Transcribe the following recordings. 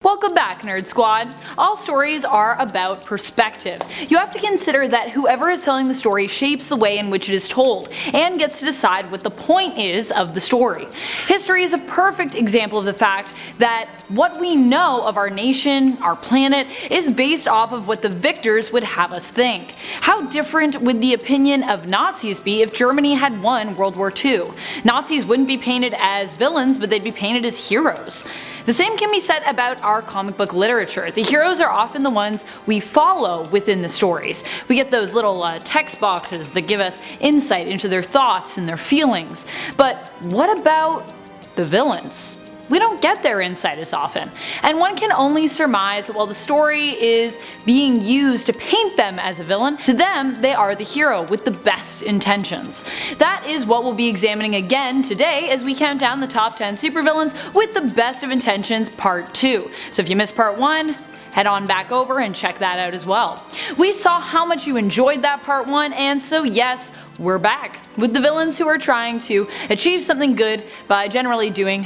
Welcome back, Nerd Squad! All stories are about perspective. You have to consider that whoever is telling the story shapes the way in which it is told, and gets to decide what the point is of the story. History is a perfect example of the fact that what we know of our nation, our planet, is based off of what the victors would have us think. How different would the opinion of Nazis be if Germany had won World War II? Nazis wouldn't be painted as villains, but they'd be painted as heroes. The same can be said about our comic book literature. The heroes are often the ones we follow within the stories. We get those little text boxes that give us insight into their thoughts and their feelings. But what about the villains? We don't get their insight as often, and one can only surmise that while the story is being used to paint them as a villain, to them they are the hero with the best intentions. That is what we'll be examining again today as we count down the top 10 supervillains with the best of intentions part 2. So if you missed part 1, head on back over and check that out as well. We saw how much you enjoyed that part 1, and so yes, we're back with the villains who are trying to achieve something good by generally doing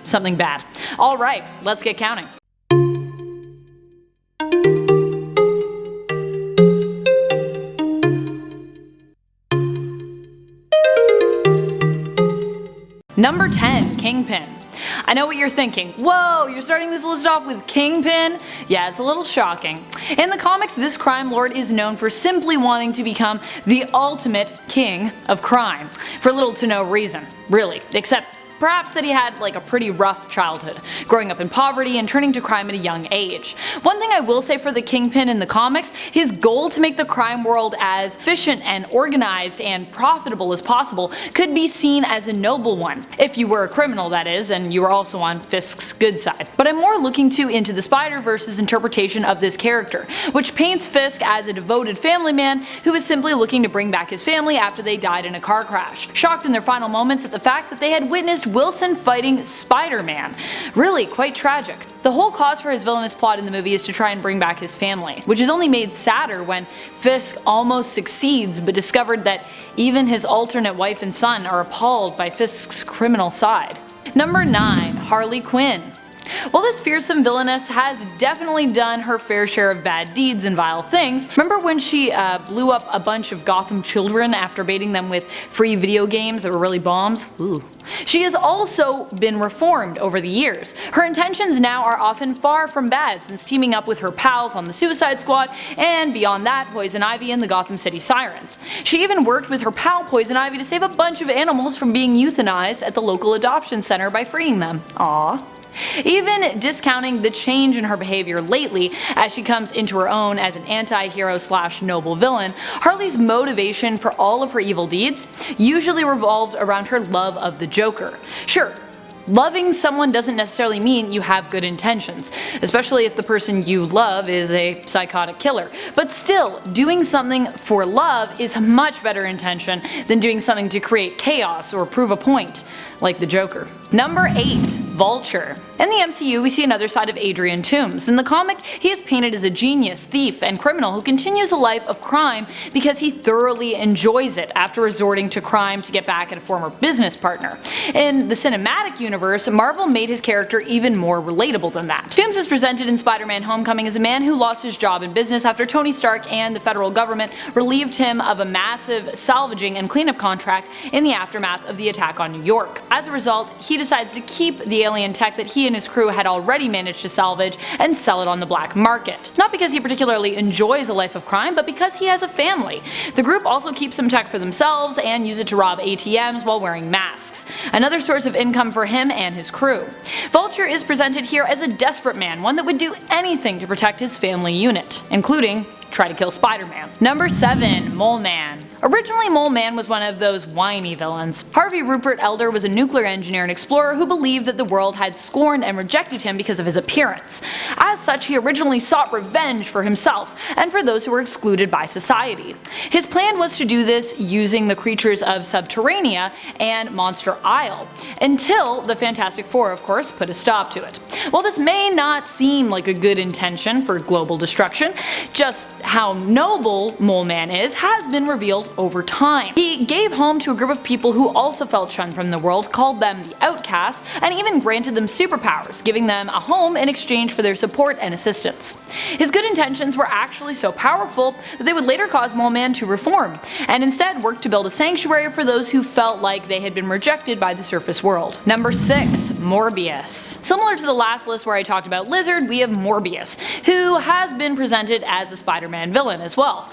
something bad. Alright, let's get counting. Number 10. Kingpin. I know what you're thinking. Whoa, you're starting this list off with Kingpin? Yeah, it's a little shocking. In the comics, this crime lord is known for simply wanting to become the ultimate king of crime. For little to no reason, really, except perhaps that he had a pretty rough childhood, growing up in poverty and turning to crime at a young age. One thing I will say for the Kingpin in the comics, his goal to make the crime world as efficient and organized and profitable as possible could be seen as a noble one. If you were a criminal, that is, and you were also on Fisk's good side. But I'm more looking into the Spider-Verse's interpretation of this character, which paints Fisk as a devoted family man who is simply looking to bring back his family after they died in a car crash, shocked in their final moments at the fact that they had witnessed Wilson fighting Spider-Man. Really quite tragic. The whole cause for his villainous plot in the movie is to try and bring back his family, which is only made sadder when Fisk almost succeeds but discovered that even his alternate wife and son are appalled by Fisk's criminal side. Number 9. Harley Quinn. While this fearsome villainess has definitely done her fair share of bad deeds and vile things, remember when she blew up a bunch of Gotham children after baiting them with free video games that were really bombs? Ooh. She has also been reformed over the years. Her intentions now are often far from bad, since teaming up with her pals on the Suicide Squad, and beyond that, Poison Ivy and the Gotham City Sirens. She even worked with her pal Poison Ivy to save a bunch of animals from being euthanized at the local adoption center by freeing them. Aww. Even discounting the change in her behavior lately as she comes into her own as an anti-hero / noble villain, Harley's motivation for all of her evil deeds usually revolved around her love of the Joker. Sure, loving someone doesn't necessarily mean you have good intentions, especially if the person you love is a psychotic killer. But still, doing something for love is a much better intention than doing something to create chaos or prove a point, like the Joker. Number 8. Vulture. In the MCU, we see another side of Adrian Toomes. In the comic, he is painted as a genius, thief, and criminal who continues a life of crime because he thoroughly enjoys it after resorting to crime to get back at a former business partner. In the cinematic universe, Marvel made his character even more relatable than that. Toomes is presented in Spider-Man Homecoming as a man who lost his job in business after Tony Stark and the federal government relieved him of a massive salvaging and cleanup contract in the aftermath of the attack on New York. As a result, he decides to keep the alien tech that he and his crew had already managed to salvage and sell it on the black market. Not because he particularly enjoys a life of crime, but because he has a family. The group also keeps some tech for themselves and use it to rob ATMs while wearing masks. Another source of income for him and his crew. Vulture is presented here as a desperate man, one that would do anything to protect his family unit, including try to kill Spider-Man. Number 7. Mole Man. Originally, Mole Man was one of those whiny villains. Harvey Rupert Elder was a nuclear engineer and explorer who believed that the world had scorned and rejected him because of his appearance. As such, he originally sought revenge for himself and for those who were excluded by society. His plan was to do this using the creatures of Subterranea and Monster Isle, until the Fantastic Four, of course, put a stop to it. While this may not seem like a good intention for global destruction, just how noble Mole Man is has been revealed over time. He gave home to a group of people who also felt shunned from the world, called them the outcasts, and even granted them superpowers, giving them a home in exchange for their support and assistance. His good intentions were actually so powerful that they would later cause Mole Man to reform, and instead work to build a sanctuary for those who felt like they had been rejected by the surface world. Number 6. Morbius. Similar to the last list where I talked about Lizard, we have Morbius, who has been presented as a Spider-Man villain as well.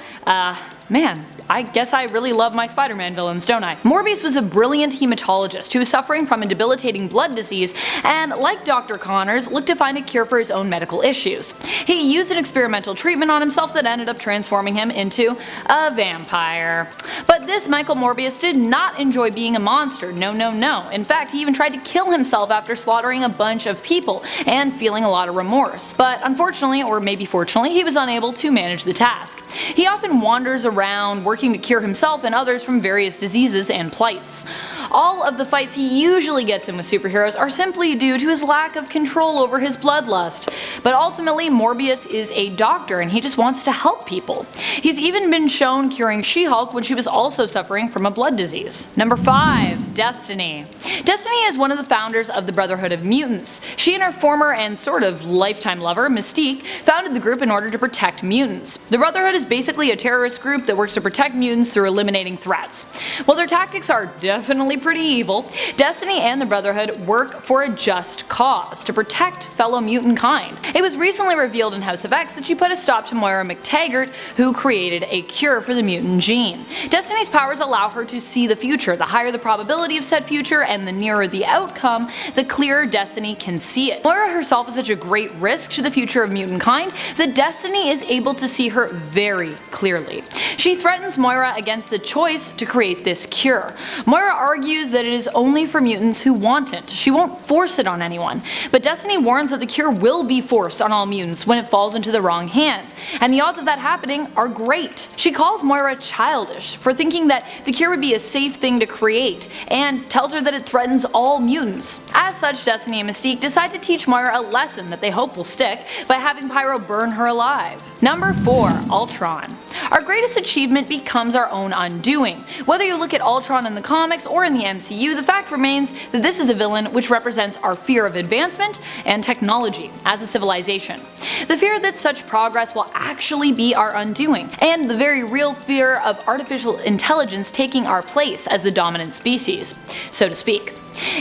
Man, I guess I really love my Spider-Man villains, don't I? Morbius was a brilliant hematologist who was suffering from a debilitating blood disease and, like Dr. Connors, looked to find a cure for his own medical issues. He used an experimental treatment on himself that ended up transforming him into a vampire. But this Michael Morbius did not enjoy being a monster, no. In fact, he even tried to kill himself after slaughtering a bunch of people and feeling a lot of remorse. But unfortunately, or maybe fortunately, he was unable to manage the task. He often wanders around working to cure himself and others from various diseases and plights. All of the fights he usually gets in with superheroes are simply due to his lack of control over his bloodlust. But ultimately, Morbius is a doctor and he just wants to help people. He's even been shown curing She-Hulk when she was also suffering from a blood disease. Number 5. Destiny. Destiny is one of the founders of the Brotherhood of Mutants. She and her former and sort of lifetime lover, Mystique, founded the group in order to protect mutants. The Brotherhood is basically a terrorist group that works to protect mutants through eliminating threats. While their tactics are definitely pretty evil, Destiny and the Brotherhood work for a just cause, to protect fellow mutant kind. It was recently revealed in House of X that she put a stop to Moira McTaggart, who created a cure for the mutant gene. Destiny's powers allow her to see the future. The higher the probability of said future and the nearer the outcome, the clearer Destiny can see it. Moira herself is such a great risk to the future of mutant kind that Destiny is able to see her very clearly. She threatens Moira against the choice to create this cure. Moira argues that it is only for mutants who want it. She won't force it on anyone. But Destiny warns that the cure will be forced on all mutants when it falls into the wrong hands, and the odds of that happening are great. She calls Moira childish for thinking that the cure would be a safe thing to create, and tells her that it threatens all mutants. As such, Destiny and Mystique decide to teach Moira a lesson that they hope will stick by having Pyro burn her alive. Number 4. Ultron. Our greatest achievement becomes our own undoing. Whether you look at Ultron in the comics or in the MCU, the fact remains that this is a villain which represents our fear of advancement and technology as a civilization. The fear that such progress will actually be our undoing, and the very real fear of artificial intelligence taking our place as the dominant species, so to speak.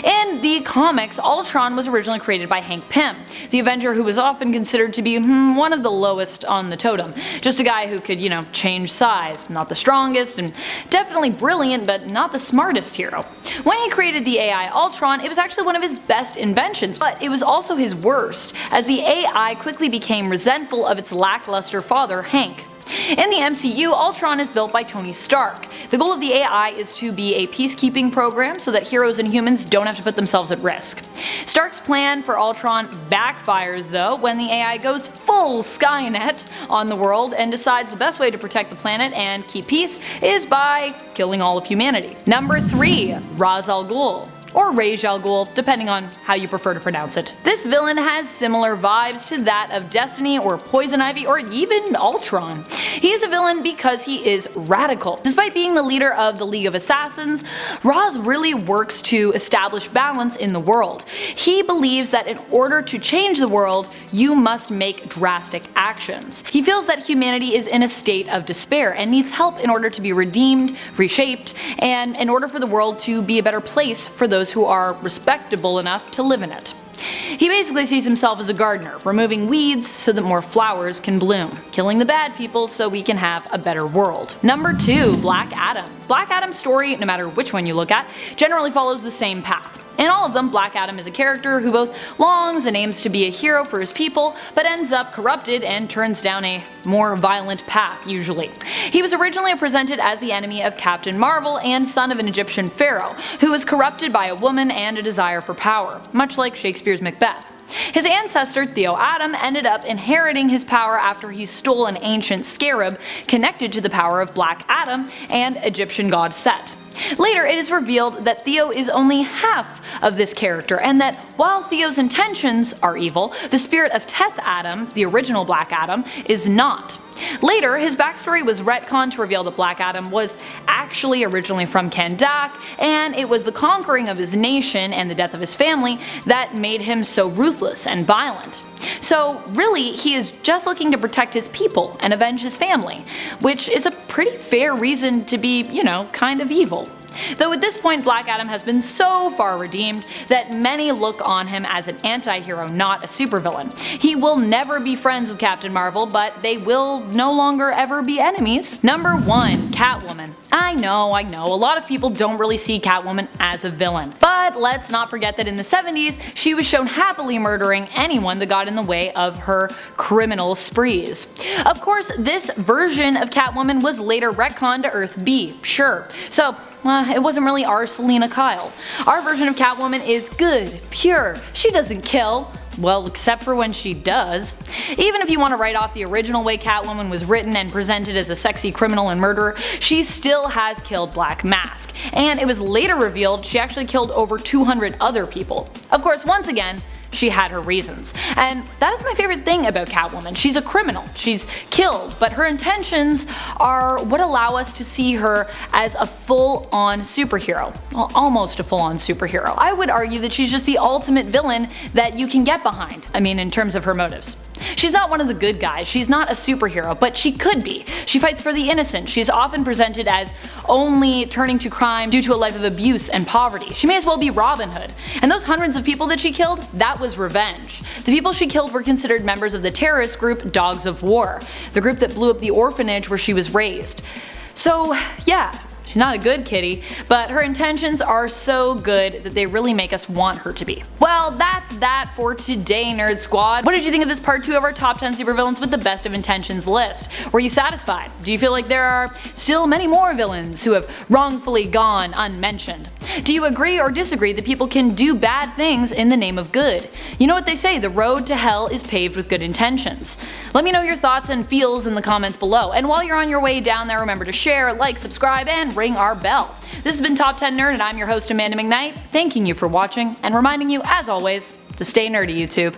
In the comics, Ultron was originally created by Hank Pym, the Avenger who was often considered to be one of the lowest on the totem. Just a guy who could, change size. Not the strongest, and definitely brilliant, but not the smartest hero. When he created the AI Ultron, it was actually one of his best inventions, but it was also his worst, as the AI quickly became resentful of its lackluster father, Hank. In the MCU, Ultron is built by Tony Stark. The goal of the AI is to be a peacekeeping program so that heroes and humans don't have to put themselves at risk. Stark's plan for Ultron backfires though when the AI goes full Skynet on the world and decides the best way to protect the planet and keep peace is by killing all of humanity. Number 3. Ra's al Ghul. Or Ra's al Ghul, depending on how you prefer to pronounce it. This villain has similar vibes to that of Destiny or Poison Ivy or even Ultron. He is a villain because he is radical. Despite being the leader of the League of Assassins, Ra's really works to establish balance in the world. He believes that in order to change the world, you must make drastic actions. He feels that humanity is in a state of despair and needs help in order to be redeemed, reshaped, and in order for the world to be a better place for those who are respectable enough to live in it. He basically sees himself as a gardener, removing weeds so that more flowers can bloom, killing the bad people so we can have a better world. Number 2. Black Adam. Black Adam's story, no matter which one you look at, generally follows the same path. In all of them, Black Adam is a character who both longs and aims to be a hero for his people, but ends up corrupted and turns down a more violent path, usually. He was originally presented as the enemy of Captain Marvel and son of an Egyptian pharaoh, who was corrupted by a woman and a desire for power, much like Shakespeare's Macbeth. His ancestor, Theo Adam, ended up inheriting his power after he stole an ancient scarab connected to the power of Black Adam and Egyptian god Set. Later, it is revealed that Theo is only half of this character, and that while Theo's intentions are evil, the spirit of Teth Adam, the original Black Adam, is not. Later, his backstory was retconned to reveal that Black Adam was actually originally from Kahndaq, and it was the conquering of his nation and the death of his family that made him so ruthless and violent. So really, he is just looking to protect his people and avenge his family, which is a pretty fair reason to be, kind of evil. Though at this point Black Adam has been so far redeemed that many look on him as an anti-hero, not a supervillain. He will never be friends with Captain Marvel, but they will no longer ever be enemies. Number 1. Catwoman. I know, a lot of people don't really see Catwoman as a villain, but let's not forget that in the 70s she was shown happily murdering anyone that got in the way of her criminal sprees. Of course, this version of Catwoman was later retconned to Earth B, sure. So it wasn't really our Selena Kyle. Our version of Catwoman is good, pure, she doesn't kill. Well, except for when she does. Even if you want to write off the original way Catwoman was written and presented as a sexy criminal and murderer, she still has killed Black Mask. And it was later revealed she actually killed over 200 other people. Of course, once again, she had her reasons. And that is my favorite thing about Catwoman. She's a criminal, she's killed, but her intentions are what allow us to see her as a full-on superhero. Well, almost a full-on superhero. I would argue that she's just the ultimate villain that you can get behind. In terms of her motives. She's not one of the good guys, she's not a superhero, but she could be. She fights for the innocent, she's often presented as only turning to crime due to a life of abuse and poverty. She may as well be Robin Hood. And those hundreds of people that she killed, that was revenge. The people she killed were considered members of the terrorist group Dogs of War, the group that blew up the orphanage where she was raised. So yeah, she's not a good kitty, but her intentions are so good that they really make us want her to be. Well, that's that for today, Nerd Squad. What did you think of this part 2 of our top 10 supervillains with the best of intentions list? Were you satisfied? Do you feel like there are still many more villains who have wrongfully gone unmentioned? Do you agree or disagree that people can do bad things in the name of good? You know what they say, the road to hell is paved with good intentions. Let me know your thoughts and feels in the comments below, and while you're on your way down there, remember to share, like, subscribe, and ring our bell. This has been Top 10 Nerd, and I'm your host Amanda McKnight, thanking you for watching and reminding you, as always, to stay nerdy, YouTube.